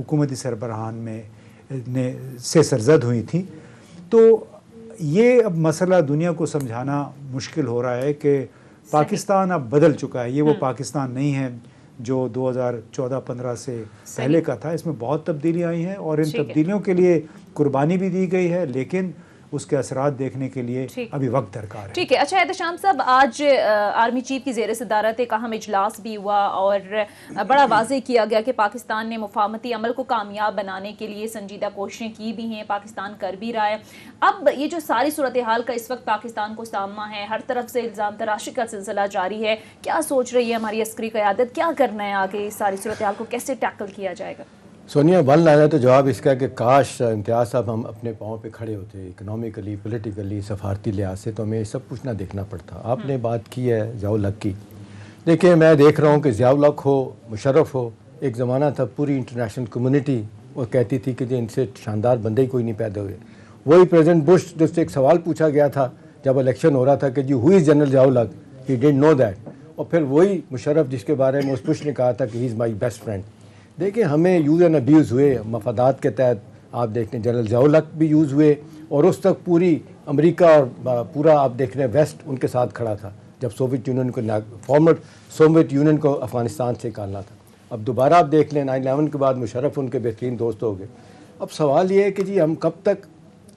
حکومتی سربراہان سے سرزد ہوئی تھیں. تو یہ اب مسئلہ دنیا کو سمجھانا مشکل ہو رہا ہے کہ پاکستان اب بدل چکا ہے. یہ وہ پاکستان نہیں ہے جو 2014-15 سے پہلے کا تھا. اس میں بہت تبدیلیاں آئی ہیں اور ان تبدیلیوں کے لیے قربانی بھی دی گئی ہے، لیکن اس کے اثرات دیکھنے کے لیے ابھی وقت درکار ہے. ٹھیک ہے. اچھا احتشام صاحب، آج آرمی چیف کی زیر صدارت ایک اہم اجلاس بھی ہوا اور بڑا واضح کیا گیا کہ پاکستان نے مفاہمتی عمل کو کامیاب بنانے کے لیے سنجیدہ کوششیں کی بھی ہیں، پاکستان کر بھی رہا ہے. اب یہ جو ساری صورتحال کا اس وقت پاکستان کو سامنا ہے، ہر طرف سے الزام تراشی کا سلسلہ جاری ہے، کیا سوچ رہی ہے ہماری عسکری قیادت؟ کیا کرنا ہے آگے؟ اس ساری صورتحال کو کیسے ٹیکل کیا جائے گا؟ سونیا، ون لائن ہے تو جواب اس کا کہ کاش امتیاز صاحب ہم اپنے پاؤں پہ کھڑے ہوتے، اکنامکلی، پولیٹیکلی، سفارتی لحاظ سے، تو ہمیں سب کچھ نہ دیکھنا پڑتا. آپ نے بات کی ہے ضیاء الحق کی. دیکھیں، میں دیکھ رہا ہوں کہ ضیاء الحق ہو، مشرف ہو، ایک زمانہ تھا پوری انٹرنیشنل کمیونٹی وہ کہتی تھی کہ ان سے شاندار بندے ہی کوئی نہیں پیدا ہوئے. وہی پریزیڈنٹ بش جس سے ایک سوال پوچھا گیا تھا جب الیکشن ہو رہا تھا کہ جی ہو is general Zia ul Haq, he didn't know that. اور پھر وہی مشرف جس کے بارے میں اس بش نے کہا تھا کہ ہی از مائی بیسٹ فرینڈ. دیکھیں، ہمیں یوز اینڈ ابیوز ہوئے مفادات کے تحت. آپ دیکھتے ہیں جنرل ضیاء الحق بھی یوز ہوئے، اور اس تک پوری امریکہ اور پورا آپ دیکھ رہے ہیں ویسٹ ان کے ساتھ کھڑا تھا جب سوویت یونین کو فارمر سوویت یونین کو افغانستان سے نکالنا تھا. اب دوبارہ آپ دیکھ لیں 9/11 کے بعد مشرف ان کے بہترین دوست ہو گئے. اب سوال یہ ہے کہ جی ہم کب تک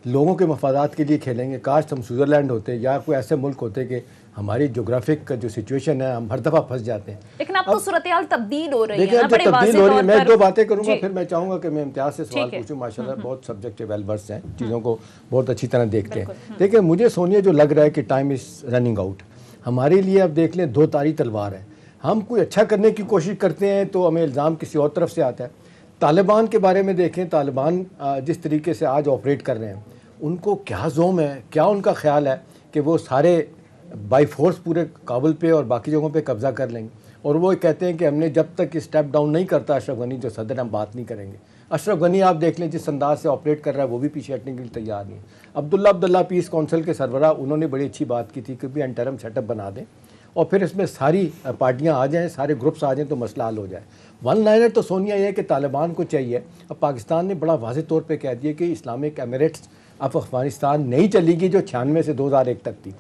لوگوں کے مفادات کے لیے کھیلیں گے؟ کاش ہم سوئٹزرلینڈ ہوتے یا کوئی ایسے ملک ہوتے کہ ہماری جغرافک کا جو سچویشن ہے ہم ہر دفعہ پھنس جاتے ہیں. لیکن اب تو صورتحال تبدیل ہو رہی ہے. دیکھیں اب جو تبدیل ہو رہی ہے، میں 2 باتیں کروں گا، پھر میں چاہوں گا کہ میں امتیاز سے سوال پوچھوں. ماشاءاللہ بہت سبجیکٹ ویل ورس ہیں، چیزوں کو بہت اچھی طرح دیکھتے ہیں. دیکھیں، مجھے سونیا جو لگ رہا ہے کہ ٹائم از رننگ آؤٹ. ہمارے لیے اب دیکھ لیں 2 تاری تلوار ہے. ہم کوئی اچھا کرنے کی کوشش کرتے ہیں تو ہمیں الزام کسی اور طرف سے آتا ہے. طالبان کے بارے میں دیکھیں، طالبان جس طریقے سے آج آپریٹ کر رہے ہیں، ان کو کیا زوم ہے، کیا ان کا خیال ہے کہ وہ سارے بائی فورس پورے کابل پہ اور باقی جگہوں پہ قبضہ کر لیں گے. اور وہ کہتے ہیں کہ ہم نے جب تک اسٹیپ ڈاؤن نہیں کرتا اشرف غنی جو صدر، ہم بات نہیں کریں گے. اشرف غنی آپ دیکھ لیں جس انداز سے آپریٹ کر رہا ہے، وہ بھی پیچھے ہٹنے کے لیے تیار نہیں. عبداللہ پیس کونسل کے سربراہ، انہوں نے بڑی اچھی بات کی تھی کہ بھی انٹرم سیٹ اپ بنا دیں اور پھر اس میں ساری پارٹیاں آ جائیں، سارے گروپس آ جائیں تو مسئلہ حل ہو جائے. ون لائنر تو سونیا یہ ہے کہ طالبان کو چاہیے. اب پاکستان نے بڑا واضح طور پہ کہہ دیا کہ اسلامک ایمریٹس اب افغانستان نہیں چلے گی جو 96 سے 2001 تک تھی.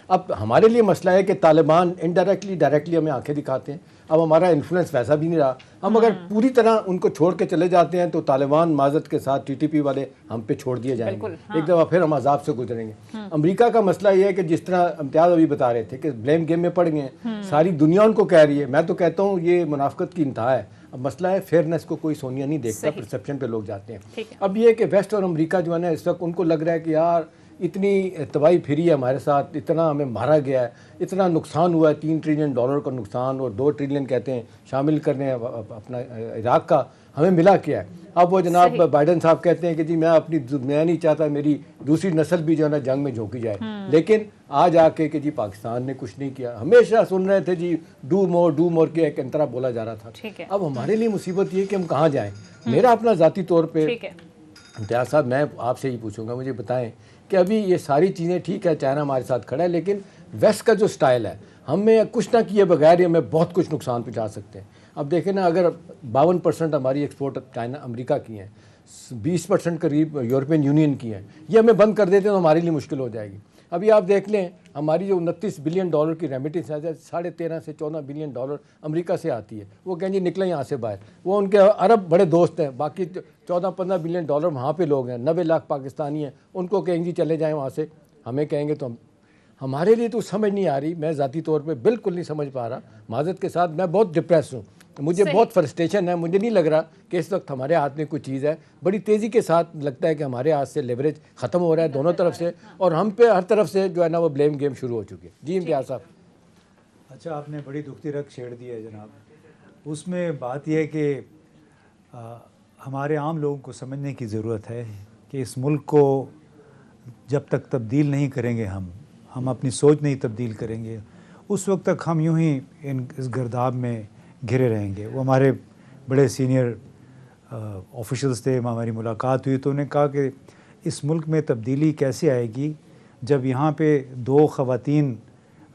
اب ہمارے لیے مسئلہ ہے کہ طالبان انڈائریکٹلی ڈائریکٹلی ہمیں آنکھیں دکھاتے ہیں. اب ہمارا انفلوئنس ویسا بھی نہیں رہا. ہم اگر پوری طرح ان کو چھوڑ کے چلے جاتے ہیں تو طالبان معذرت کے ساتھ TTP والے ہم پہ چھوڑ دیے جائیں گے. ایک دفعہ پھر ہم عذاب سے گزریں گے. امریکہ کا مسئلہ یہ ہے کہ جس طرح امتیاز ابھی بتا رہے تھے کہ بلیم گیم میں پڑ گئے ہیں، ساری دنیا ان کو کہہ رہی ہے. میں تو کہتا ہوں یہ منافقت کی انتہا ہے. اب مسئلہ ہے فیئرنیس کو کوئی سونیا نہیں دیکھتا، پرسیپشن پہ لوگ جاتے ہیں. اب یہ کہ ویسٹ اور امریکہ جو ہے نا اس وقت ان کو لگ رہا ہے کہ یار اتنی تباہی پھری ہے ہمارے ساتھ، اتنا ہمیں مارا گیا ہے، اتنا نقصان ہوا ہے، $3 ٹریلین کا نقصان، اور 2 ٹریلین کہتے ہیں شامل کرنے اپنا عراق کا، ہمیں ملا کیا ہے. اب وہ جناب بائیڈن صاحب کہتے ہیں کہ جی میں نہیں چاہتا میری دوسری نسل بھی جو ہے نا جنگ میں جھونکی جائے. لیکن آج آ کے کہ جی پاکستان نے کچھ نہیں کیا. ہمیشہ سن رہے تھے جی ڈو مور کے ایک انترا بولا جا رہا تھا. اب ہمارے لیے مصیبت یہ کہ ہم کہاں جائیں. میرا اپنا ذاتی طور پہ امتیاز صاحب میں آپ سے ہی پوچھوں گا، مجھے بتائیں کہ ابھی یہ ساری چیزیں ٹھیک ہے، چائنا ہمارے ساتھ کھڑا ہے، لیکن ویسٹ کا جو سٹائل ہے ہمیں کچھ نہ کیے بغیر ہمیں بہت کچھ نقصان پہنچا سکتے ہیں. اب دیکھیں نا، اگر 52% ہماری ایکسپورٹ چائنا امریکہ کی ہیں، 20% قریب یورپین یونین کی ہیں، یہ ہمیں بند کر دیتے ہیں تو ہمارے لیے مشکل ہو جائے گی. ابھی آپ دیکھ لیں ہماری جو $29 بلین کی ریمیٹنس ہے، 13.5 سے 14 بلین ڈالر امریکہ سے آتی ہے. وہ کہیں جی نکلیں یہاں سے باہر. وہ ان کے عرب بڑے دوست ہیں، باقی 14-15 بلین ڈالر وہاں پہ لوگ ہیں، 90 لاکھ پاکستانی ہیں. ان کو کہیں جی چلے جائیں وہاں سے، ہمیں کہیں گے تو ہمارے لیے تو سمجھ نہیں آ رہی. میں ذاتی طور پہ بالکل نہیں سمجھ پا رہا. معذرت کے ساتھ میں بہت ڈپریس ہوں، مجھے بہت فرسٹریشن ہے. مجھے نہیں لگ رہا کہ اس وقت ہمارے ہاتھ میں کوئی چیز ہے. بڑی تیزی کے ساتھ لگتا ہے کہ ہمارے ہاتھ سے لیوریج ختم ہو رہا ہے دونوں طرف سے، اور ہم پہ ہر طرف سے جو ہے نا وہ بلیم گیم شروع ہو چکی ہے. جی امتیاز صاحب. اچھا، آپ نے بڑی دکھتی رکھ چھیڑ دی ہے جناب. اس میں بات یہ ہے کہ ہمارے عام لوگوں کو سمجھنے کی ضرورت ہے کہ اس ملک کو جب تک تبدیل نہیں کریں گے، ہم اپنی سوچ نہیں تبدیل کریں گے، اس وقت تک ہم یوں ہی اس گرداب میں گھرے رہیں گے. وہ ہمارے بڑے سینئر آفیشلز تھے، ہماری ملاقات ہوئی تو انہوں نے کہا کہ اس ملک میں تبدیلی کیسے آئے گی جب یہاں پہ 2 خواتین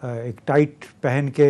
ایک ٹائٹ پہن کے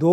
2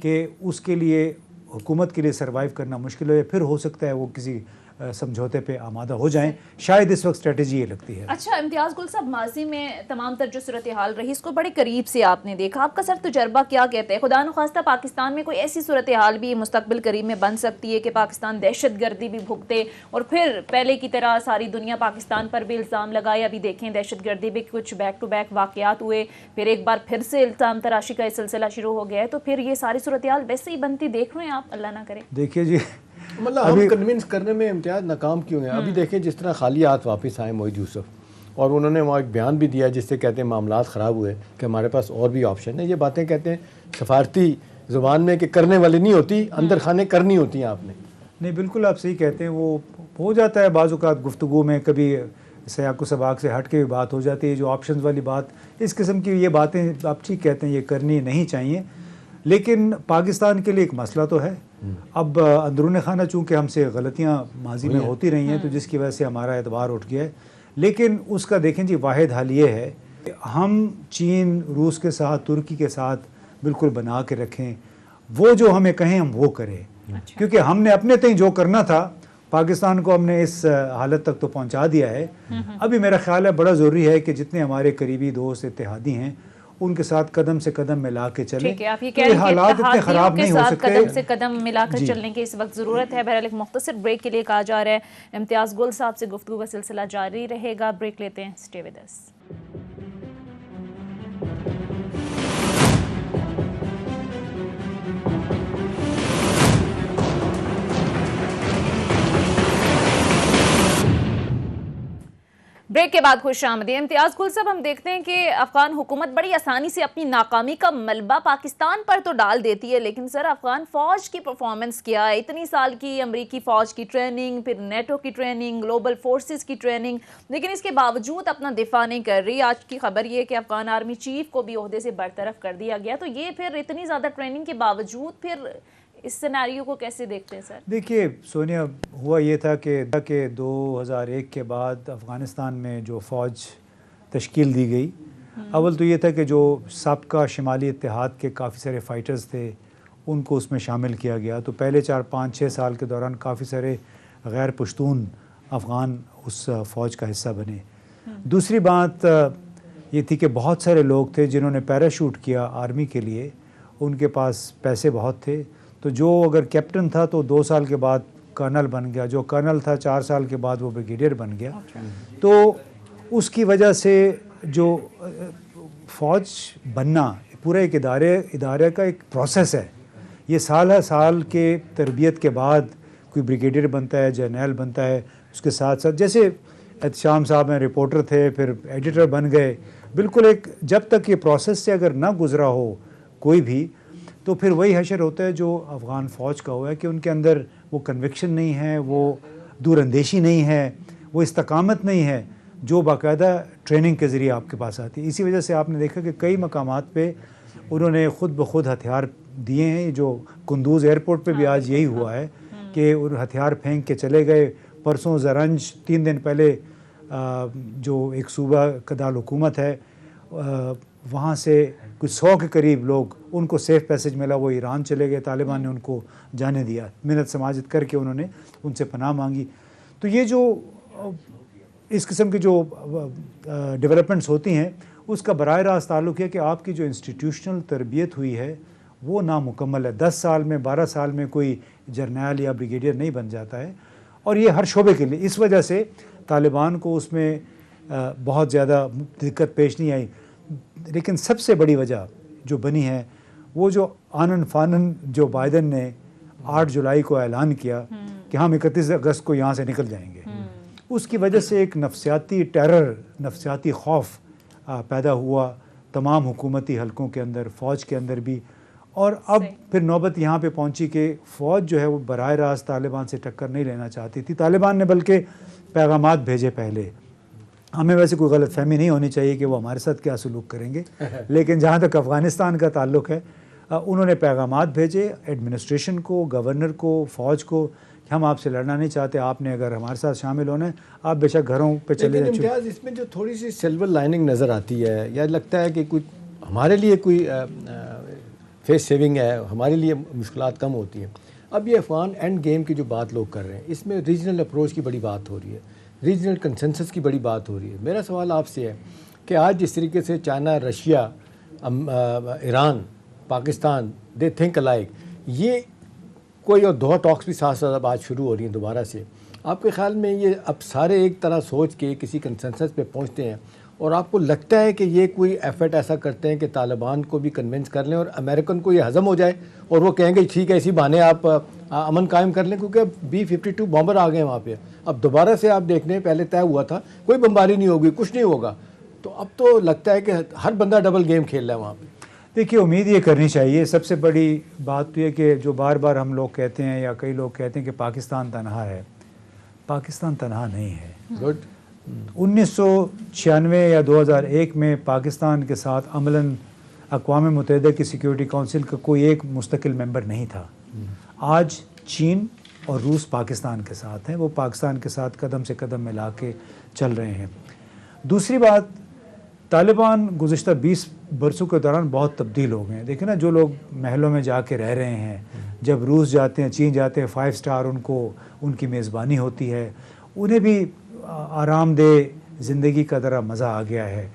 کہ اس کے لیے حکومت کے لیے سروائیو کرنا مشکل ہو یا پھر ہو سکتا ہے وہ کسی سمجھوتے پہ آمادہ ہو جائیں. شاید اس وقت اسٹریٹجی یہ لگتی ہے. اچھا امتیاز گل صاحب، ماضی میں تمام تر جو صورتحال رہی اس کو بڑے قریب سے آپ نے دیکھا، آپ کا سر تجربہ کیا کہتا ہے؟ خدا نخواستہ پاکستان میں کوئی ایسی صورتحال بھی مستقبل قریب میں بن سکتی ہے کہ پاکستان دہشت گردی بھی بھگتے اور پھر پہلے کی طرح ساری دنیا پاکستان پر بھی الزام لگائے؟ ابھی دیکھیں دہشت گردی بھی کچھ بیک ٹو بیک واقعات ہوئے، پھر ایک بار پھر سے الزام تراشی کا سلسلہ شروع ہو گیا ہے، تو پھر یہ ساری صورتحال ویسے ہی بنتی دیکھ رہے ہیں آپ؟ اللہ نہ کرے. دیکھیے جی، مطلب ہم کنونس کرنے میں امتیاز ناکام کیوں ہیں؟ ابھی دیکھیں جس طرح خالی ہاتھ واپس آئے موحد یوسف، اور انہوں نے وہاں ایک بیان بھی دیا جس سے کہتے ہیں معاملات خراب ہوئے کہ ہمارے پاس اور بھی آپشن ہے. یہ باتیں کہتے ہیں سفارتی زبان میں کہ کرنے والی نہیں ہوتی، اندر خانے کرنی ہوتی ہیں آپ نے. نہیں بالکل آپ صحیح کہتے ہیں. وہ ہو جاتا ہے بعض اوقات گفتگو میں، کبھی سیاق و سباق سے ہٹ کے بھی بات ہو جاتی ہے. جو آپشنز والی بات، اس قسم کی یہ باتیں آپ ٹھیک کہتے ہیں، یہ کرنی نہیں چاہیے. لیکن پاکستان کے لیے ایک مسئلہ تو ہے. اب اندرون خانہ چونکہ ہم سے غلطیاں ماضی میں ہوتی رہی ہیں تو جس کی وجہ سے ہمارا اعتبار اٹھ گیا ہے. لیکن اس کا دیکھیں جی واحد حل یہ ہے کہ ہم چین، روس کے ساتھ، ترکی کے ساتھ بالکل بنا کے رکھیں. وہ جو ہمیں کہیں ہم وہ کریں، کیونکہ ہم نے اپنے تئیں جو کرنا تھا پاکستان کو ہم نے اس حالت تک تو پہنچا دیا ہے. ابھی میرا خیال ہے بڑا ضروری ہے کہ جتنے ہمارے قریبی دوست اتحادی ہیں ان کے ساتھ قدم سے قدم ملا کے چلیں. ٹھیک ہے، آپ یہ کہہ رہے ہیں کہ حالات اتنے خراب نہیں ہو سکتے. قدم سے قدم ملا کر چلنے کی اس وقت ضرورت ہے. بہرحال ایک مختصر بریک کے لیے کہا جا رہا ہے. امتیاز گل صاحب سے گفتگو کا سلسلہ جاری رہے گا. بریک لیتے ہیں، اسٹے ود اس. بریک کے بعد خوش آمدید. امتیاز گل صاحب، ہم دیکھتے ہیں کہ افغان حکومت بڑی آسانی سے اپنی ناکامی کا ملبہ پاکستان پر تو ڈال دیتی ہے، لیکن سر افغان فوج کی پرفارمنس کیا ہے؟ اتنی سال کی امریکی فوج کی ٹریننگ، پھر نیٹو کی ٹریننگ، گلوبل فورسز کی ٹریننگ، لیکن اس کے باوجود اپنا دفاع نہیں کر رہی. آج کی خبر یہ کہ افغان آرمی چیف کو بھی عہدے سے برطرف کر دیا گیا. تو یہ پھر اتنی زیادہ ٹریننگ کے باوجود پھر اس سیناریو کو کیسے دیکھتے ہیں سر؟ دیکھیے سونیا، ہوا یہ تھا کہ 2001 کے بعد افغانستان میں جو فوج تشکیل دی گئی، اول تو یہ تھا کہ جو سابقہ شمالی اتحاد کے کافی سارے فائٹرز تھے ان کو اس میں شامل کیا گیا. تو پہلے 4-5-6 سال کے دوران کافی سارے غیر پشتون افغان اس فوج کا حصہ بنے. دوسری بات یہ تھی کہ بہت سارے لوگ تھے جنہوں نے پیراشوٹ کیا آرمی کے لیے، ان کے پاس پیسے بہت تھے. تو جو اگر کیپٹن تھا تو 2 سال کے بعد کرنل بن گیا، جو کرنل تھا 4 سال کے بعد وہ بریگیڈیئر بن گیا. تو اس کی وجہ سے جو فوج بننا پورا ایک ادارے کا ایک پروسیس ہے. یہ سال ہر سال کے تربیت کے بعد کوئی بریگیڈیئر بنتا ہے، جرنیل بنتا ہے. اس کے ساتھ ساتھ جیسے احتشام صاحب ہیں، رپورٹر تھے، پھر ایڈیٹر بن گئے. بالکل ایک جب تک یہ پروسیس سے اگر نہ گزرا ہو کوئی بھی، تو پھر وہی حشر ہوتا ہے جو افغان فوج کا ہوا ہے کہ ان کے اندر وہ کنوکشن نہیں ہے، وہ دور اندیشی نہیں ہے، وہ استقامت نہیں ہے جو باقاعدہ ٹریننگ کے ذریعے آپ کے پاس آتی ہے. اسی وجہ سے آپ نے دیکھا کہ کئی مقامات پہ انہوں نے خود بخود ہتھیار دیے ہیں. جو قندوز ایئرپورٹ پہ بھی آج یہی ہوا ہے کہ ہتھیار پھینک کے چلے گئے. پرسوں زرنج 3 دن پہلے جو ایک صوبہ کا دارالحکومت ہے وہاں سے کچھ 100 کے قریب لوگ، ان کو سیف پیسج ملا، وہ ایران چلے گئے. طالبان نے ان کو جانے دیا، منت سماجت کر کے انہوں نے ان سے پناہ مانگی. تو یہ جو اس قسم کی جو ڈیولپمنٹس ہوتی ہیں اس کا براہ راست تعلق ہے کہ آپ کی جو انسٹیٹیوشنل تربیت ہوئی ہے وہ نامکمل ہے. 10 سال میں 12 سال میں کوئی جرنیل یا بریگیڈیئر نہیں بن جاتا ہے. اور یہ ہر شعبے کے لیے، اس وجہ سے طالبان کو اس میں بہت زیادہ دقت پیش نہیں آئی. لیکن سب سے بڑی وجہ جو بنی ہے وہ جو آنن فانن جو بائیڈن نے 8 جولائی کو اعلان کیا کہ ہم 31 اگست کو یہاں سے نکل جائیں گے، اس کی وجہ سے ایک نفسیاتی ٹیرر، نفسیاتی خوف پیدا ہوا تمام حکومتی حلقوں کے اندر، فوج کے اندر بھی. اور اب پھر نوبت یہاں پہ پہنچی کہ فوج جو ہے وہ براہ راست طالبان سے ٹکر نہیں لینا چاہتی تھی. طالبان نے بلکہ پیغامات بھیجے پہلے. ہمیں ویسے کوئی غلط فہمی نہیں ہونی چاہیے کہ وہ ہمارے ساتھ کیا سلوک کریں گے، لیکن جہاں تک افغانستان کا تعلق ہے انہوں نے پیغامات بھیجے ایڈمنسٹریشن کو، گورنر کو، فوج کو کہ ہم آپ سے لڑنا نہیں چاہتے، آپ نے اگر ہمارے ساتھ شامل ہونا ہے آپ بے شک گھروں پہ چلے جائیں. امتیاز اس میں جو تھوڑی سی سلور لائننگ نظر آتی ہے یا لگتا ہے کہ کوئی ہمارے لیے کوئی فیس سیونگ ہے, ہمارے لیے مشکلات کم ہوتی ہیں. اب یہ افغان اینڈ گیم کی جو بات لوگ کر رہے ہیں, اس میں ریجنل اپروچ کی بڑی بات ہو رہی ہے, ریجنل کنسنسس کی بڑی بات ہو رہی ہے. میرا سوال آپ سے ہے کہ آج جس طریقے سے China, Russia, Iran, Pakistan they think alike, یہ کوئی اور دو ٹاکس بھی ساتھ ساتھ اب آج شروع ہو رہی ہیں دوبارہ سے. آپ کے خیال میں یہ اب سارے ایک طرح سوچ کے کسی کنسنسس پہ پہنچتے ہیں, اور آپ کو لگتا ہے کہ یہ کوئی ایفرٹ ایسا کرتے ہیں کہ طالبان کو بھی کنونس کر لیں اور امریکن کو یہ ہضم ہو جائے اور وہ کہیں گے ٹھیک ہے اسی بہانے آپ امن قائم کر لیں, کیونکہ اب B-52 بامبر آ گئے وہاں پہ. اب دوبارہ سے آپ دیکھ لیں, پہلے طے ہوا تھا کوئی بمباری نہیں ہوگی, کچھ نہیں ہوگا, تو اب تو لگتا ہے کہ ہر بندہ ڈبل گیم کھیل رہا ہے وہاں پہ. دیکھیے امید یہ کرنی چاہیے, سب سے بڑی بات تو یہ کہ جو بار بار ہم لوگ کہتے ہیں یا کئی لوگ کہتے ہیں کہ پاکستان تنہا ہے, پاکستان تنہا نہیں ہے. گڈ. 1996 یا 2001 میں پاکستان کے ساتھ عملاً اقوام متحدہ کی سیکیورٹی کونسل کا کوئی ایک مستقل ممبر نہیں تھا. آج چین اور روس پاکستان کے ساتھ ہیں, وہ پاکستان کے ساتھ قدم سے قدم ملا کے چل رہے ہیں. دوسری بات, طالبان گزشتہ 20 برسوں کے دوران بہت تبدیل ہو گئے ہیں. دیکھیں نا, جو لوگ محلوں میں جا کے رہ رہے ہیں, جب روس جاتے ہیں, چین جاتے ہیں, 5 سٹار ان کو ان کی میزبانی ہوتی ہے, انہیں بھی آرام دہ زندگی کا ذرا مزہ آ گیا ہے,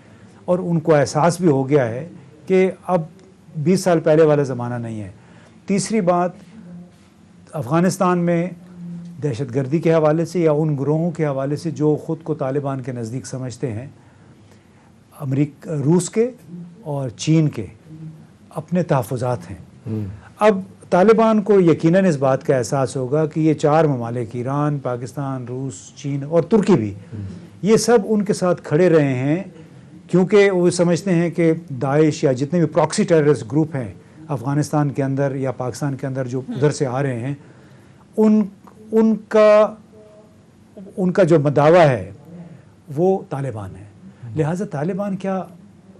اور ان کو احساس بھی ہو گیا ہے کہ اب 20 سال پہلے والا زمانہ نہیں ہے. تیسری بات, افغانستان میں دہشت گردی کے حوالے سے یا ان گروہوں کے حوالے سے جو خود کو طالبان کے نزدیک سمجھتے ہیں, روس کے اور چین کے اپنے تحفظات ہیں. اب طالبان کو یقیناً اس بات کا احساس ہوگا کہ یہ 4 ممالک, ایران, پاکستان, روس, چین اور ترکی بھی, یہ سب ان کے ساتھ کھڑے رہے ہیں, کیونکہ وہ سمجھتے ہیں کہ داعش یا جتنے بھی پراکسی ٹیررسٹ گروپ ہیں افغانستان کے اندر یا پاکستان کے اندر جو ادھر سے آ رہے ہیں, ان کا جو دعویٰ ہے وہ طالبان ہے. لہٰذا طالبان کیا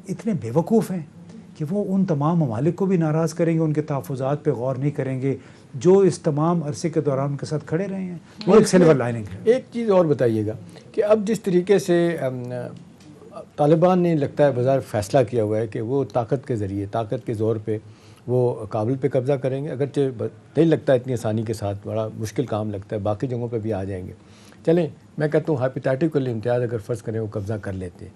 اتنے بے وقوف ہیں کہ وہ ان تمام ممالک کو بھی ناراض کریں گے, ان کے تحفظات پہ غور نہیں کریں گے جو اس تمام عرصے کے دوران ان کے ساتھ کھڑے رہے ہیں؟ وہ ایک سلور لائننگ ہے. ایک چیز اور بتائیے گا کہ اب جس طریقے سے طالبان نے لگتا ہے بظاہر فیصلہ کیا ہوا ہے کہ وہ طاقت کے ذریعے, طاقت کے زور پہ وہ کابل پہ قبضہ کریں گے, اگرچہ نہیں لگتا اتنی آسانی کے ساتھ, بڑا مشکل کام لگتا ہے, باقی جگہوں پہ بھی آ جائیں گے. چلیں میں کہتا ہوں ہائپوتھیٹیکل امتیاز اگر فرض کریں وہ قبضہ کر لیتے,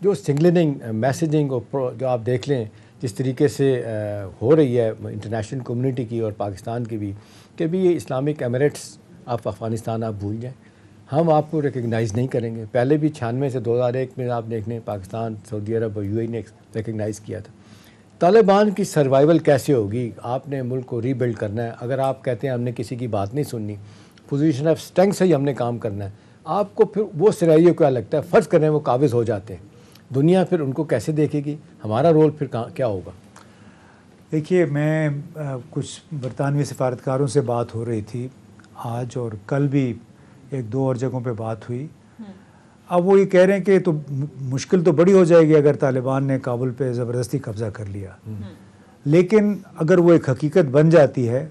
جو سنگلنگ میسیجنگ اور جو آپ دیکھ لیں جس طریقے سے ہو رہی ہے انٹرنیشنل کمیونٹی کی اور پاکستان کی بھی, کہ بھی یہ اسلامک ایمریٹس آپ افغانستان آپ بھول جائیں, ہم آپ کو ریکگنائز نہیں کریں گے. پہلے بھی 96 سے 2001 میں آپ دیکھ لیں پاکستان, سعودی عرب اور UAE نے ریکگنائز کیا تھا. طالبان کی سروائیول کیسے ہوگی؟ آپ نے ملک کو ری بلڈ کرنا ہے. اگر آپ کہتے ہیں ہم نے کسی کی بات نہیں سننی, پوزیشن آف اسٹرینگتھ سے ہی ہم نے کام کرنا ہے, آپ کو پھر وہ سینیریو کیا لگتا ہے؟ فرض کریں وہ قابض ہو جاتے ہیں, دنیا پھر ان کو کیسے دیکھے گی؟ ہمارا رول پھر کیا ہوگا؟ دیکھیے, میں کچھ برطانوی سفارتکاروں سے بات ہو رہی تھی آج, اور کل بھی 1-2 اور جگہوں پہ بات ہوئی. اب وہ یہ کہہ رہے ہیں کہ تو مشکل تو بڑی ہو جائے گی اگر طالبان نے کابل پہ زبردستی قبضہ کر لیا, لیکن اگر وہ ایک حقیقت بن جاتی ہے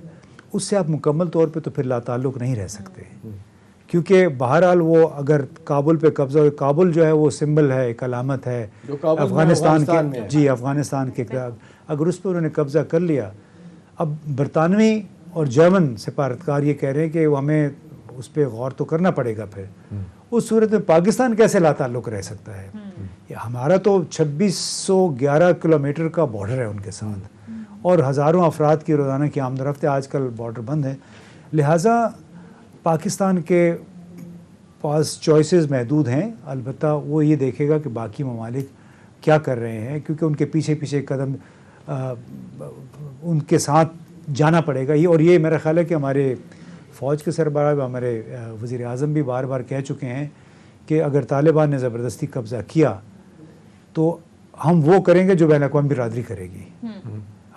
اس سے آپ مکمل طور پہ تو پھر لا تعلق نہیں رہ سکتے, کیونکہ بہرحال وہ اگر کابل پہ قبضہ ہو, کابل جو ہے وہ سمبل ہے, ایک علامت ہے افغانستان کے, جی افغانستان کے, اگر اس پہ انہوں نے قبضہ کر لیا, اب برطانوی اور جرمن سفارتکار یہ کہہ رہے ہیں کہ ہمیں اس پہ غور تو کرنا پڑے گا. پھر اس صورت میں پاکستان کیسے لا تعلق رہ سکتا ہے؟ ہمارا تو 2611 کلومیٹر کا بارڈر ہے ان کے ساتھ, اور ہزاروں افراد کی روزانہ کی آمد و رفت ہے. آج کل بارڈر بند ہے, لہٰذا پاکستان کے پاس چوائسز محدود ہیں. البتہ وہ یہ دیکھے گا کہ باقی ممالک کیا کر رہے ہیں, کیونکہ ان کے پیچھے پیچھے قدم ان کے ساتھ جانا پڑے گا. اور یہ میرا خیال ہے کہ ہمارے فوج کے سربراہ, ہمارے وزیر اعظم بھی بار بار کہہ چکے ہیں کہ اگر طالبان نے زبردستی قبضہ کیا تو ہم وہ کریں گے جو بین الاقوامی برادری کرے گی.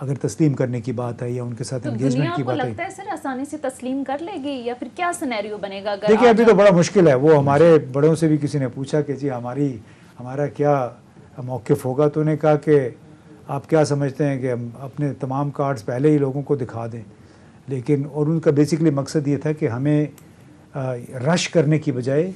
اگر تسلیم کرنے کی بات ہے یا ان کے ساتھ انگیجمنٹ کی بات ہے, تو دنیا کو لگتا ہے سر آسانی سے تسلیم کر لے گی یا پھر کیا سینیریو بنے گا؟ دیکھیے ابھی تو بڑا مشکل ہے. وہ ہمارے بڑوں سے بھی کسی نے پوچھا کہ جی ہمارا کیا موقف ہوگا, تو انہوں نے کہا کہ آپ کیا سمجھتے ہیں کہ ہم اپنے تمام کارڈز پہلے ہی لوگوں کو دکھا دیں. لیکن اور ان کا بیسکلی مقصد یہ تھا کہ ہمیں رش کرنے کی بجائے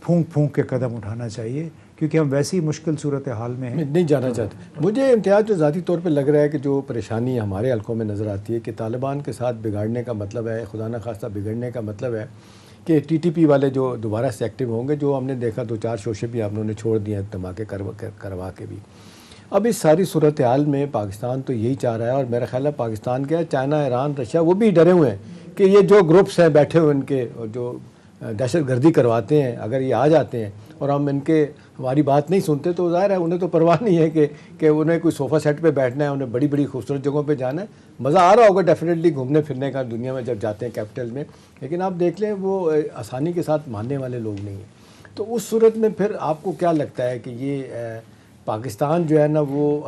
پھونک کے قدم اٹھانا چاہیے, کیونکہ ہم ویسی مشکل صورتحال میں ہیں. نہیں جانا چاہتے. مجھے امتیاز جو ذاتی طور پہ لگ رہا ہے کہ جو پریشانی ہمارے حلقوں میں نظر آتی ہے کہ طالبان کے ساتھ بگاڑنے کا مطلب ہے، خدا نخواستہ بگڑنے کا مطلب ہے کہ ٹی ٹی پی والے جو دوبارہ سے ایکٹیو ہوں گے، جو ہم نے دیکھا 2-4 شوشے بھی آپ نے چھوڑ دیے ہیں دھماکے کروا کے بھی. اب اس ساری صورتحال میں پاکستان تو یہی چاہ رہا ہے، اور میرا خیال ہے پاکستان کیا ہے، چائنا، ایران، رشیا، وہ بھی ڈرے ہوئے ہیں کہ یہ جو گروپس ہیں بیٹھے ہوئے ان کے جو دہشت گردی کرواتے ہیں، اگر یہ آ جاتے ہیں اور ہم ان کے ہماری بات نہیں سنتے تو ظاہر ہے انہیں تو پرواہ نہیں ہے کہ انہیں کوئی صوفہ سیٹ پہ بیٹھنا ہے، انہیں بڑی بڑی خوبصورت جگہوں پہ جانا ہے. مزہ آ رہا ہوگا ڈیفینیٹلی گھومنے پھرنے کا دنیا میں جب جاتے ہیں کیپٹل میں، لیکن آپ دیکھ لیں وہ آسانی کے ساتھ ماننے والے لوگ نہیں ہیں. تو اس صورت میں پھر آپ کو کیا لگتا ہے کہ یہ پاکستان جو ہے نا وہ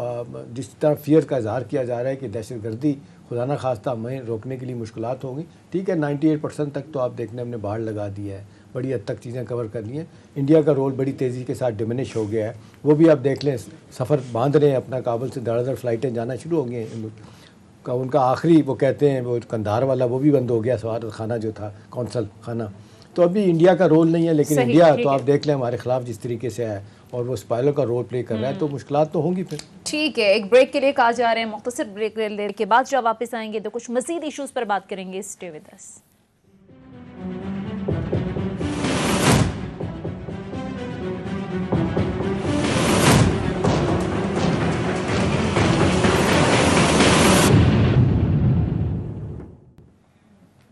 جس طرح فیئر کا اظہار کیا جا رہا ہے کہ دہشت گردی خدا نہ خواستہ ہمیں روکنے کے لیے مشکلات ہوں گی. ٹھیک ہے 98% تک تو آپ دیکھنے ہم نے باڑ لگا دیا ہے، بڑی حد تک چیزیں کور کر لی ہیں. انڈیا کا رول بڑی تیزی کے ساتھ ڈیمینش ہو گیا ہے، وہ بھی آپ دیکھ لیں سفر باندھ رہے ہیں اپنا، کابل سے دھڑ فلائٹیں جانا شروع ہو گئی ہیں. ان کا آخری وہ کہتے ہیں وہ قندھار والا وہ بھی بند ہو گیا، سفارت خانہ جو تھا قونصل خانہ. تو ابھی انڈیا کا رول نہیں ہے، لیکن انڈیا تو آپ دیکھ لیں ہمارے خلاف جس طریقے سے ہے اور وہ اسپائلر کا رول پلے کر رہا ہے، تو مشکلات تو ہوں گی پھر. ٹھیک ہے، ایک بریک کے لیے کہا جا رہے ہیں، مختصر بریک لینے کے بعد جب واپس آئیں گے تو کچھ مزید ایشوز پر بات کریں گے. Stay with us.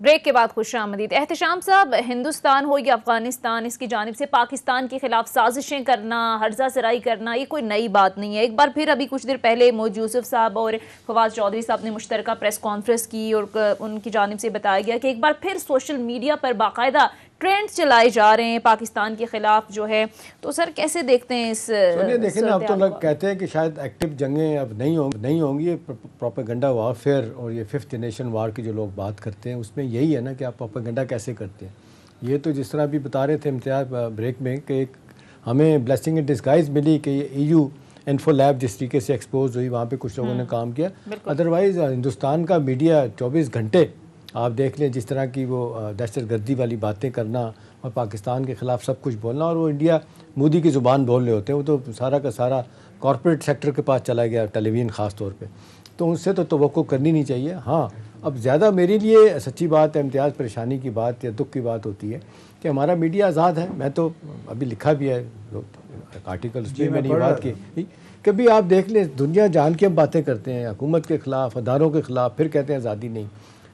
بریک کے بعد خوش آمدید. احتشام صاحب، ہندوستان ہو یا افغانستان، اس کی جانب سے پاکستان کے خلاف سازشیں کرنا، ہرزہ سرائی کرنا، یہ کوئی نئی بات نہیں ہے. ایک بار پھر ابھی کچھ دیر پہلے موج یوسف صاحب اور فواد چودھری صاحب نے مشترکہ پریس کانفرنس کی اور ان کی جانب سے بتایا گیا کہ ایک بار پھر سوشل میڈیا پر باقاعدہ ٹرینڈ چلائے جا رہے ہیں پاکستان کے خلاف جو ہے. تو سر کیسے دیکھتے ہیں اس دیکھیں نا، اب تو لوگ کہتے ہیں کہ شاید ایکٹیو جنگیں اب نہیں ہوں گی. یہ پروپیگنڈا وارفیئر اور یہ 5th جنریشن وار کی جو لوگ بات کرتے ہیں اس میں یہی ہے نا کہ آپ پروپیگنڈا کیسے کرتے ہیں. یہ تو جس طرح بھی بتا رہے تھے امتیاز بریک میں کہ ایک ہمیں بلیسنگ ان ڈسگائز ملی کہ یہ EU انفو لیب جس طریقے سے ایکسپوز ہوئی، وہاں پہ کچھ لوگوں نے کام کیا. ادروائز ہندوستان کا میڈیا 24 گھنٹے آپ دیکھ لیں جس طرح کی وہ دہشت گردی والی باتیں کرنا اور پاکستان کے خلاف سب کچھ بولنا، اور وہ انڈیا مودی کی زبان بول رہے ہوتے ہیں. وہ تو سارا کا سارا کارپوریٹ سیکٹر کے پاس چلا گیا، ٹیلی ویژن خاص طور پہ. تو اس سے تو توقع کرنی نہیں چاہیے. ہاں اب زیادہ میرے لیے سچی بات ہے امتیاز، پریشانی کی بات یا دکھ کی بات ہوتی ہے کہ ہمارا میڈیا آزاد ہے. میں تو ابھی لکھا بھی ہے آرٹیکل اس میں نے بات کی. کبھی آپ دیکھ لیں دنیا جان کے ہم باتیں کرتے ہیں حکومت کے خلاف، اداروں کے خلاف، پھر کہتے ہیں آزادی نہیں.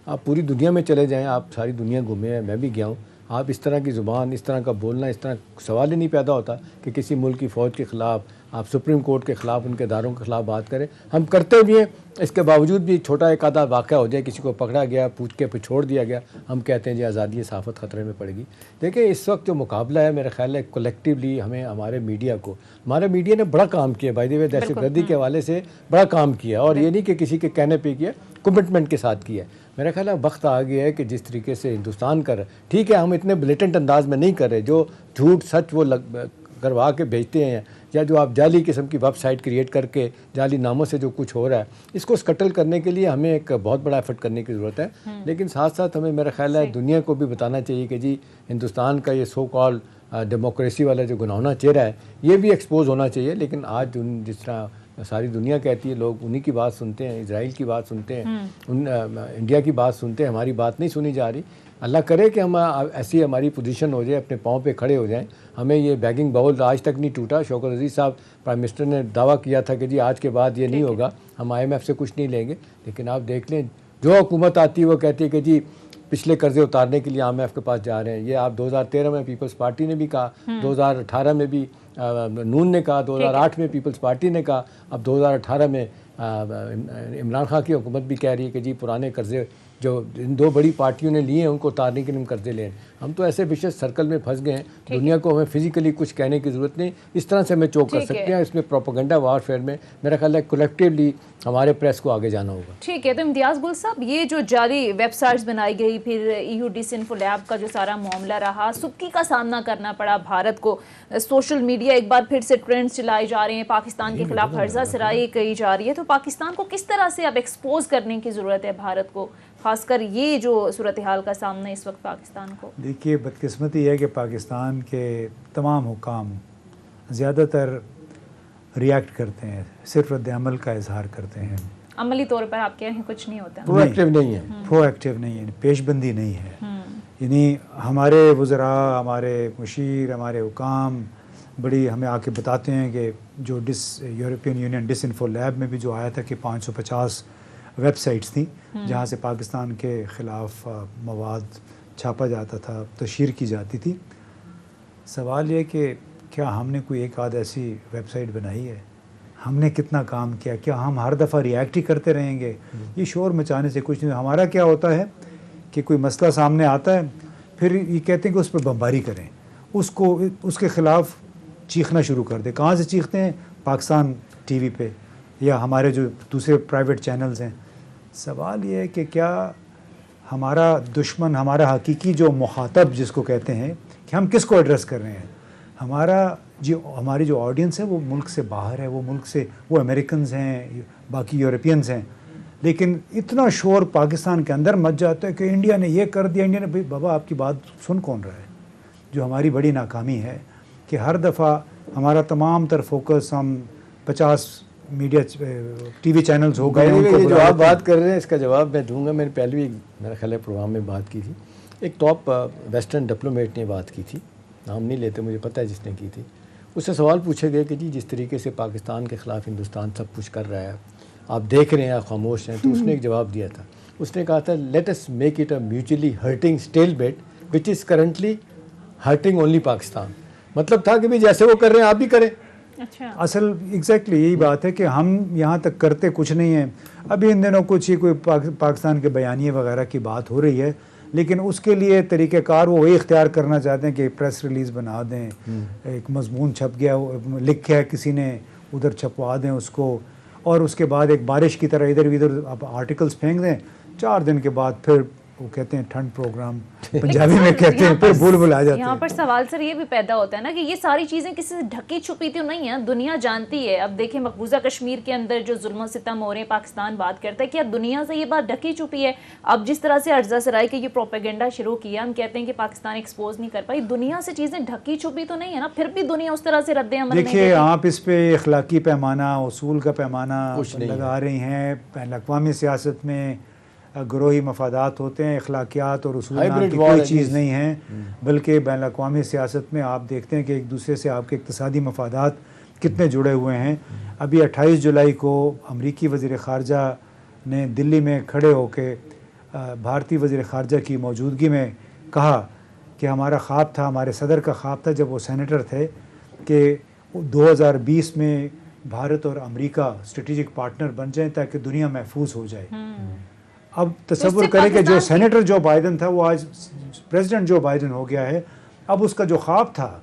آپ پوری دنیا میں چلے جائیں، آپ ساری دنیا گھومے ہیں، میں بھی گیا ہوں. آپ اس طرح کی زبان، اس طرح کا بولنا، اس طرح سوال ہی نہیں پیدا ہوتا کہ کسی ملک کی فوج کے خلاف آپ سپریم کورٹ کے خلاف، ان کے اداروں کے خلاف بات کریں. ہم کرتے بھی ہیں، اس کے باوجود بھی چھوٹا ایک آدھا واقعہ ہو جائے، کسی کو پکڑا گیا، پوچھ کے پھر چھوڑ دیا گیا، ہم کہتے ہیں جی آزادی صحافت خطرے میں پڑے گی. دیکھیں اس وقت جو مقابلہ ہے میرا خیال ہے کولیکٹیولی ہمیں ہمارے میڈیا نے بڑا کام کیا، بائی دی وے دہشت گردی کے حوالے سے بڑا کام کیا، اور یہ نہیں کہ کسی کے کہنے پہ کیا، کمٹمنٹ کے ساتھ کیا. میرا خیال ہے وقت آ گیا ہے کہ جس طریقے سے ہندوستان کر ٹھیک ہے ہم اتنے بلیٹنٹ انداز میں نہیں کر رہے، جو جھوٹ سچ وہ کروا کے بھیجتے ہیں، یا جو آپ جعلی قسم کی ویب سائٹ کریٹ کر کے جعلی ناموں سے جو کچھ ہو رہا ہے، اس کو سکٹل کرنے کے لیے ہمیں ایک بہت بڑا ایفرٹ کرنے کی ضرورت ہے. لیکن ساتھ ساتھ ہمیں میرا خیال ہے دنیا کو بھی بتانا چاہیے کہ جی ہندوستان کا یہ سو کال ڈیموکریسی والا جو گناہنا چہرہ ہے یہ بھی ایکسپوز ہونا چاہیے. لیکن آج جس طرح ساری دنیا کہتی ہے، لوگ انہی کی بات سنتے ہیں، اسرائیل کی بات سنتے ہیں، انڈیا کی بات سنتے ہیں، ہماری بات نہیں سنی جا رہی. اللہ کرے کہ ہم ایسی ہماری پوزیشن ہو جائے، اپنے پاؤں پہ کھڑے ہو جائیں. ہمیں یہ بیگنگ باؤل آج تک نہیں ٹوٹا. شوکت عزیز صاحب پرائم منسٹر نے دعویٰ کیا تھا کہ جی آج کے بعد یہ نہیں ہوگا، ہم IMF سے کچھ نہیں لیں گے. لیکن آپ دیکھ لیں جو حکومت آتی ہے وہ کہتی ہے کہ جی پچھلے قرضے اتارنے کے لیے IMF کے پاس جا رہے ہیں. یہ آپ 2013 میں پیپلز پارٹی نے بھی کہا، 2018 میں بھی نون نے کہا، 2008 میں پیپلز پارٹی نے کہا، اب 2018 میں عمران خان کی حکومت بھی کہہ رہی ہے کہ جی پرانے قرضے جو ان دو بڑی پارٹیوں نے لیے ہیں ان کو اتارنے کے لیے ہم قرضے لیں. ہم تو ایسے وشیش سرکل میں پھنس گئے ہیں، دنیا کو ہمیں فزیکلی کچھ کہنے کی ضرورت نہیں. اس طرح سے ہمیں چوک کر سکتے ہیں. اس میں پروپیگنڈا وارفیئر میں میرا خیال ہے کولیکٹیولی ہمارے پریس کو آگے جانا ہوگا. ٹھیک ہے. تو امتیاز گل صاحب، یہ جو جعلی ویب سائٹس بنائی گئی، پھر EU ڈسانفو لیب کا جو سارا معاملہ رہا، سکی کا سامنا کرنا پڑا بھارت کو. سوشل میڈیا ایک بار پھر سے ٹرینڈز چلائے جا رہے ہیں، پاکستان کے خلاف ہرزہ سرائی کی جا رہی ہے. تو پاکستان کو کس طرح سے اب ایکسپوز کرنے کی ضرورت ہے بھارت کو، خاص کر یہ جو صورتحال کا سامنا اس وقت پاکستان کو؟ دیکھیے بدقسمتی ہے کہ پاکستان کے تمام حکام زیادہ تر ریئیکٹ کرتے ہیں، صرف رد عمل کا اظہار کرتے ہیں، عملی طور پر آپ کے یہاں کچھ نہیں ہوتا، پرو ایکٹیو نہیں ہے، پرو ایکٹیو نہیں ہے، پیش بندی نہیں ہے. یعنی ہمارے وزراء، ہمارے مشیر، ہمارے حکام بڑی ہمیں آ کے بتاتے ہیں کہ جو یورپین یونین ڈس انفو لیب میں بھی جو آیا تھا کہ 550 ویب سائٹس تھیں جہاں سے پاکستان کے خلاف مواد چھاپا جاتا تھا، تشہیر کی جاتی تھی. سوال یہ کہ کیا ہم نے کوئی ایک آدھ ایسی ویب سائٹ بنائی ہے؟ ہم نے کتنا کام کیا؟ کیا ہم ہر دفعہ ریئیکٹ ہی کرتے رہیں گے؟ یہ شور مچانے سے کچھ نہیں. ہمارا کیا ہوتا ہے کہ کوئی مسئلہ سامنے آتا ہے، پھر یہ کہتے ہیں کہ اس پہ بمباری کریں، اس کے خلاف چیخنا شروع کر دیں. کہاں سے چیختے ہیں؟ پاکستان ٹی وی پہ یا ہمارے جو دوسرے پرائیویٹ چینلز ہیں. سوال یہ ہے کہ کیا ہمارا دشمن، ہمارا حقیقی جو مخاطب جس کو کہتے ہیں کہ ہم کس کو ایڈریس کر رہے ہیں، ہماری جو آڈینس ہے وہ ملک سے باہر ہے، وہ امریکنز ہیں، باقی یورپینز ہیں، لیکن اتنا شور پاکستان کے اندر مچ جاتا ہے کہ انڈیا نے یہ کر دیا، انڈیا نے. بابا آپ کی بات سن کون رہا ہے؟ جو ہماری بڑی ناکامی ہے کہ ہر دفعہ ہمارا تمام تر فوکس ہم 50 میڈیا ٹی وی چینلز ہو گئے. یہ جو آپ بات کر رہے ہیں اس کا جواب میں دوں گا. میں نے پہلے بھی میرا خیال ہے پروگرام میں بات کی تھی. ایک ٹاپ ویسٹرن ڈپلومیٹ نے بات کی تھی، نام نہیں لیتے، مجھے پتہ ہے جس نے کی تھی. اس سے سوال پوچھے گئے کہ جی جس طریقے سے پاکستان کے خلاف ہندوستان سب کچھ کر رہا ہے، آپ دیکھ رہے ہیں، آپ خاموش ہیں. تو اس نے ایک جواب دیا تھا. اس نے کہا تھا let us make it a mutually hurting stalemate which is currently hurting only Pakistan. مطلب تھا کہ بھی جیسے وہ کر رہے ہیں آپ بھی کریں. اچھا، اصل ایگزیکٹلی یہی بات ہے کہ ہم یہاں تک کرتے کچھ نہیں ہیں. ابھی ان دنوں کچھ ہی کوئی پاکستان کے بیانیے وغیرہ کی بات ہو رہی ہے، لیکن اس کے لیے طریقہ کار وہ وہی اختیار کرنا چاہتے ہیں کہ پریس ریلیز بنا دیں، ایک مضمون چھپ گیا، لکھا ہے کسی نے، ادھر چھپوا دیں اس کو، اور اس کے بعد ایک بارش کی طرح ادھر ادھر آرٹیکلز پھینک دیں. 4 دن کے بعد پھر وہ کہتے ہیں ٹھنڈ پروگرام، پنجابی میں کہتے ہیں، پھر بلبل آ جاتے ہیں. یہاں پر سوال سر یہ بھی پیدا ہوتا ہے نا کہ یہ ساری چیزیں کسی سے ڈھکی چھپی تو نہیں ہیں، دنیا جانتی ہے. اب دیکھیں مقبوضہ کشمیر کے اندر جو ظلم و ستم ہو رہے ہیں، پاکستان بات کرتا ہے، کیا دنیا سے یہ بات ڈھکی چھپی ہے؟ اب جس طرح سے ارزا سرائی کے یہ پروپیگنڈا شروع کیا، ہم کہتے ہیں کہ پاکستان ایکسپوز نہیں کر پائی، دنیا سے چیزیں ڈھکی چھپی تو نہیں ہے نا؟ پھر بھی دنیا اس طرح سے رد عمل. دیکھیے آپ اس پہ اخلاقی پیمانہ، اصول کا پیمانہ لگا رہی ہیں. بین الاقوامی سیاست میں گروہی مفادات ہوتے ہیں، اخلاقیات اور اصول نام کی کوئی چیز نہیں ہے، بلکہ بین الاقوامی سیاست میں آپ دیکھتے ہیں کہ ایک دوسرے سے آپ کے اقتصادی مفادات کتنے جڑے ہوئے ہیں. ابھی 28 جولائی کو امریکی وزیر خارجہ نے دلی میں کھڑے ہو کے بھارتی وزیر خارجہ کی موجودگی میں کہا کہ ہمارا خواب تھا، ہمارے صدر کا خواب تھا جب وہ سینیٹر تھے، کہ 2020 میں بھارت اور امریکہ اسٹریٹجک پارٹنر بن جائیں تاکہ دنیا محفوظ ہو جائے. اب تصور کریں کہ جو سینیٹر جو بائیڈن تھا وہ آج پریزیڈنٹ جو بائیڈن ہو گیا ہے. اب اس کا جو خواب تھا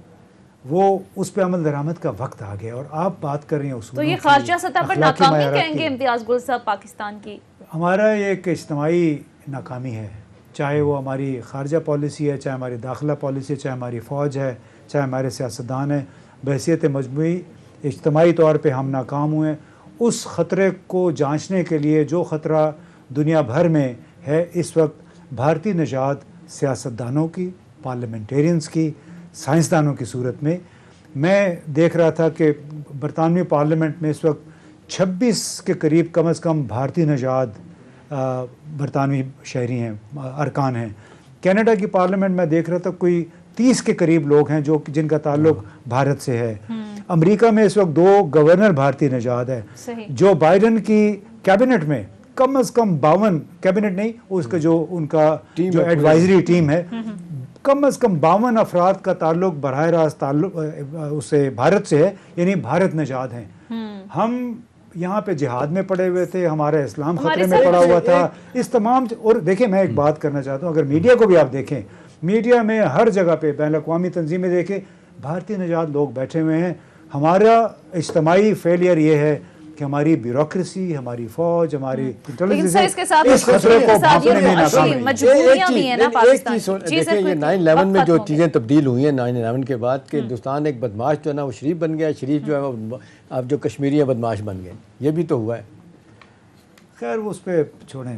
وہ اس پہ عمل درآمد کا وقت آ گیا. اور آپ بات کر رہی ہیں اصولوں کی، تو یہ خارجہ سطح پر ناکامی کہیں گے امتیاز گل صاحب پاکستان کی؟ ہمارا یہ ایک اجتماعی ناکامی ہے، چاہے وہ ہماری خارجہ پالیسی ہے، چاہے ہماری داخلہ پالیسی ہے، چاہے ہماری فوج ہے، چاہے ہمارے سیاستدان ہیں. بحیثیت مجموعی اجتماعی طور پہ ہم ناکام ہوئے. اس خطرے کو جانچنے کے لیے جو خطرہ دنیا بھر میں ہے اس وقت بھارتی نژاد سیاستدانوں کی، پارلیمنٹیرینز کی، سائنسدانوں کی صورت میں دیکھ رہا تھا کہ برطانوی پارلیمنٹ میں اس وقت 26 کے قریب کم از کم بھارتی نژاد برطانوی شہری ہیں، ارکان ہیں. کینیڈا کی پارلیمنٹ میں دیکھ رہا تھا کوئی 30 کے قریب لوگ ہیں جن کا تعلق بھارت سے ہے. امریکہ میں اس وقت 2 گورنر بھارتی نژاد ہے. جو بائیڈن کی کیبنٹ میں کم از کم 52 کیبنٹ نہیں، اس کا جو ان کا جو ایڈوائزری ٹیم ہے، کم از کم 52 افراد کا تعلق براہ راست تعلق اس سے بھارت سے ہے، یعنی بھارت نژاد ہیں. ہم یہاں پہ جہاد میں پڑے ہوئے تھے، ہمارا اسلام خطرے میں پڑا ہوا تھا. اس تمام اور دیکھیں میں ایک بات کرنا چاہتا ہوں، اگر میڈیا کو بھی آپ دیکھیں، میڈیا میں ہر جگہ پہ بین الاقوامی تنظیمیں دیکھیں، بھارتی نژاد لوگ بیٹھے ہوئے ہیں. ہمارا اجتماعی فیلئر یہ ہے کہ ہماری بیوروکریسی، ہماری فوج، ہماری انٹیلیجنس اس خطرے کو بھانپنے میں ناکام رہی. دیکھیں یہ 9/11 میں جو چیزیں تبدیل ہوئی ہیں 9/11 کے بعد کہ ہندوستان ایک بدماش جو ہے نا وہ شریف بن گیا، شریف جو ہے اب جو کشمیری ہے بدماش بن گئے، یہ بھی تو ہوا ہے. خیر وہ اس پہ چھوڑیں.